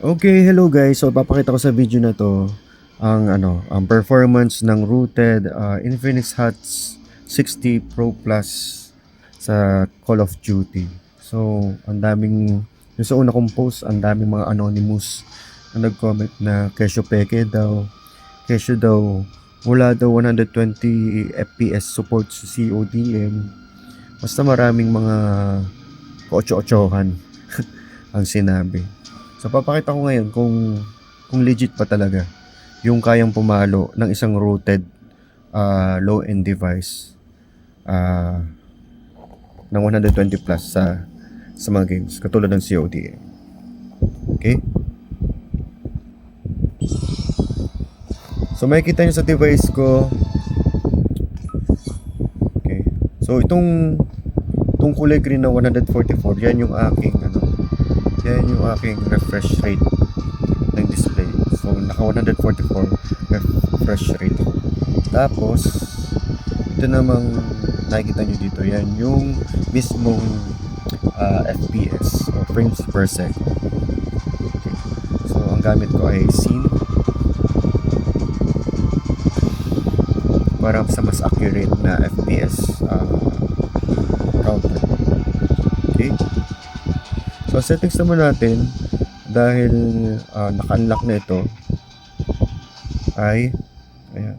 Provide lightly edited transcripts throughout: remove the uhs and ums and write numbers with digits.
Okay, hello guys. So papakita ko sa video na 'to ang performance ng rooted, Infinix Hot 60 Pro Plus sa Call of Duty. So yung sa una kong post, ang daming mga anonymous na nag-comment na kesyo peke daw, kesyo daw wala daw 120 FPS support sa CODM. Basta maraming mga ka-otso-otsohan ang sinabi. So papakita ko ngayon kung legit pa talaga yung kayang pumalo ng isang rooted low-end device ah, ng 120 plus sa mga games katulad ng COD. Okay? So makikita nyo sa device ko. Okay. So itong kulay green na 144, yan yung aking refresh rate ng display. So naka 144 refresh rate. Tapos ito namang nakikita nyo dito, yan yung mismong FPS o frames per second. Okay. So ang gamit ko ay scene para sa mas accurate na FPS counter. Okay. So settings naman natin, dahil naka-unlock na ito, ay ayan.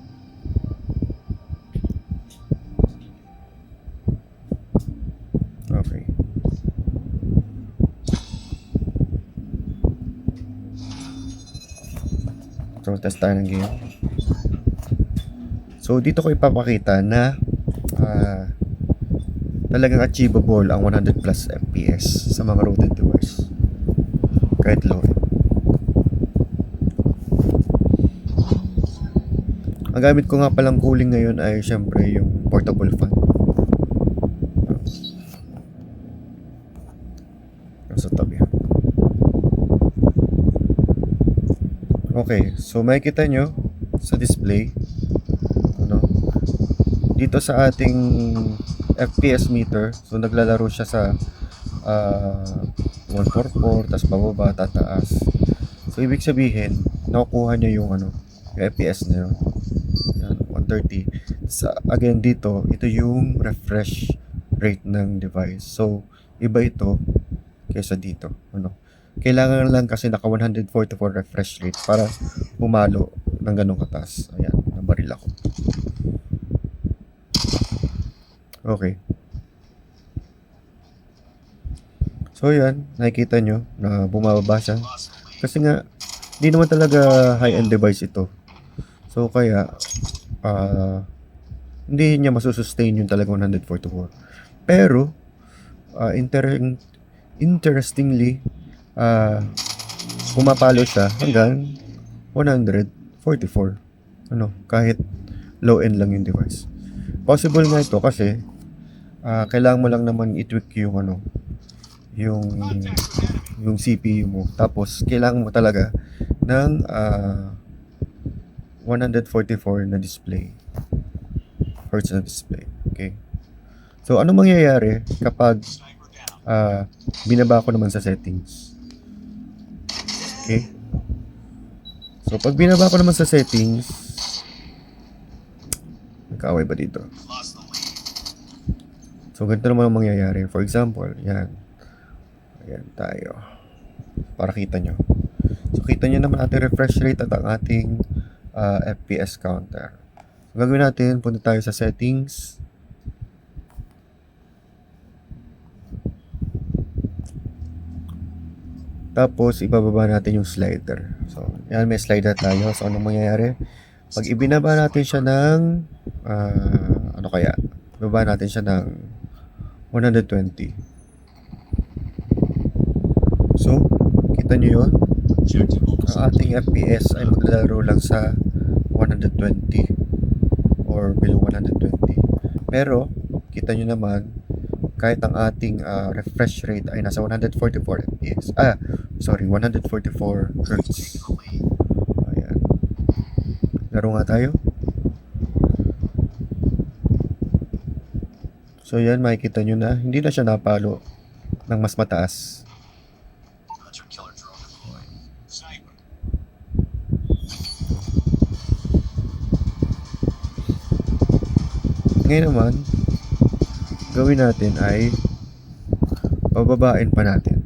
Okay. So test tayo ng game. So dito ko ipapakita na talagang achievable ang 100 plus FPS sa mga rooted device kahit low. Ang gamit ko nga palang cooling ngayon ay syempre yung portable fan. Sa tabi. Okay, so makikita nyo sa display dito sa ating FPS meter. So naglalaro siya sa 144, tas bababa, tataas. So ibig sabihin nakukuha niya yung FPS na yun. Yan, 130. Again dito, ito yung refresh rate ng device. So iba ito kaysa dito. Kailangan lang kasi naka 144 refresh rate para pumalo ng ganong kataas. Ayan, nabaril ako. Okay. So yan, nakikita nyo na bumababa siya. Kasi nga, hindi naman talaga high-end device ito. So kaya, hindi niya masusustain yung talagang 144. Pero, interestingly, pumapalo siya hanggang 144. Kahit low-end lang yung device. Possible nga ito kasi, kailangan mo lang naman i-tweak yung CPU mo. Tapos kailangan mo talaga ng 144 na display. Hertz na display. Okay. So ano mangyayari kapag binaba ko naman sa settings? Okay. So pag binaba ko naman sa settings, nagkaaway ba dito? So ganito naman ang mangyayari. For example, yan. Ayan tayo. Para kita nyo. So kita nyo naman ating refresh rate at ang ating FPS counter. So gagawin natin, punta tayo sa settings. Tapos ibababa natin yung slider. So yan, may slider tayo. So anong mangyayari? Pag ibinaba natin siya ng ibaba natin siya ng 120. So, kita nyo yun? Ang ating FPS ay maglalaro lang sa 120 or below 120. Pero, kita nyo naman, kahit ang ating refresh rate ay nasa 144 FPS. 144 Hz. Ayan. Laro nga tayo. So yan, makikita nyo na hindi na siya napalo ng mas mataas. ngayon naman, gawin natin ay pababain pa natin.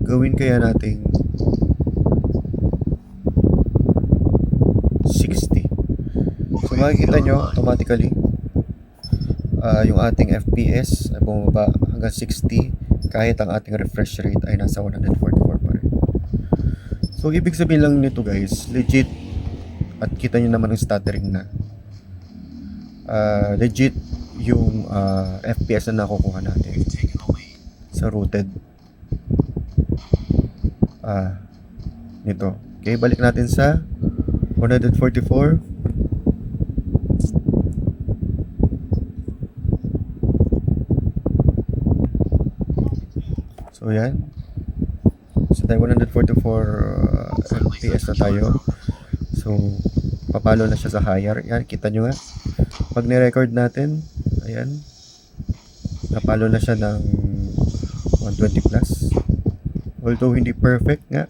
Gawin kaya nating 60. So makikita nyo automatically yung ating FPS ay bumaba hanggang 60 kahit ang ating refresh rate ay nasa 144 pa rin. So ibig sabihin lang nito guys, legit, at kita nyo naman yung stuttering na legit yung FPS na nakukuha natin sa rooted nito. Okay, balik natin sa 144. So yan, so tayo 144 FPS na tayo. So papalo na siya sa higher. Yan, kita nyo nga pag ni-record natin, ayan, napalo na siya ng 120 plus. Although hindi perfect nga,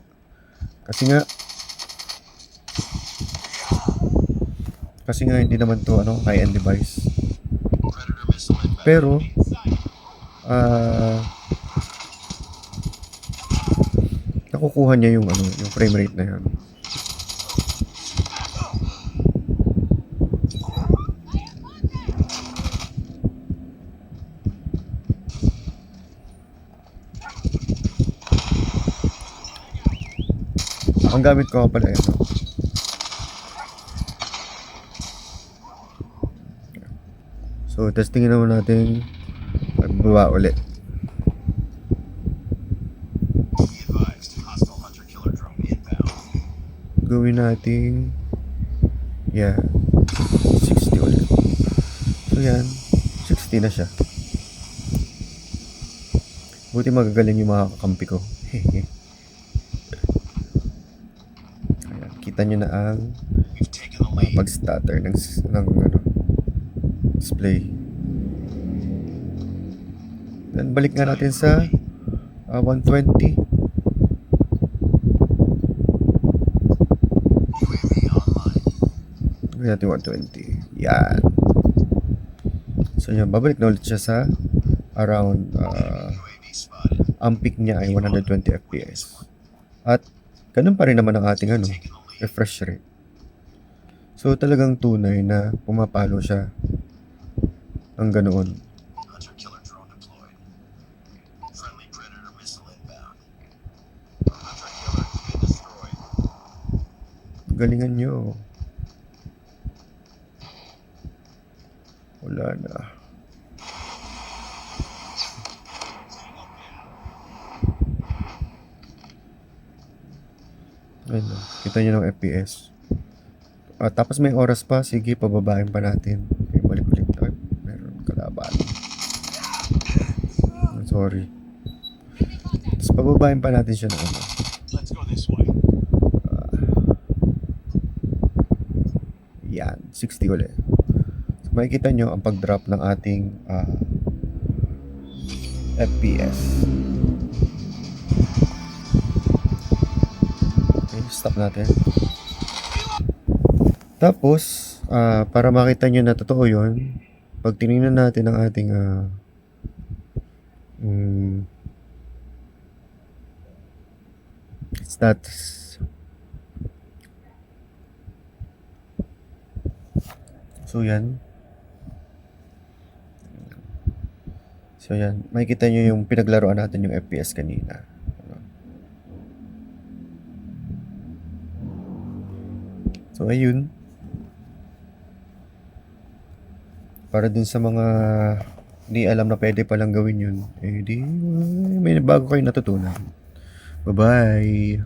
kasi nga hindi naman to high-end device. Pero nakukuha niya yung yung frame rate na yan. Ang gamit ko pala ito. So testingin naman natin pagbaba ulit. Gawin natin 60 ulit. So yan, 60 na siya. Buti magagaling yung mga kakampi ko. Kita nyo na ang pag-stutter ng display. Then balik nga natin sa 120. Gawin natin 120. Yan. So yun, babalik na ulit siya sa around ang peak niya ay 120 FPS. At ganun pa rin naman ang ating refresh rate. So talagang tunay na pumapalo siya ng ganoon. Galingan nyo. Wala na. Ayun, kita nyo ng FPS. Tapos may oras pa. Sige, pababain pa natin. Okay, balik ulit. Ay, meron kalaban. Sorry. Tapos pababain pa natin siya ng Let's go this way. Yan, 60 ulit. So makikita nyo ang pag-drop ng ating FPS. Stop natin. Tapos, para makita nyo na totoo yun, pag tinignan natin ang ating stats. So yan. Makikita nyo yung pinaglaruan natin yung FPS kanina. So ayun, para dun sa mga di alam na pwede palang gawin yun, di may bago kayo natutunan. Bye bye.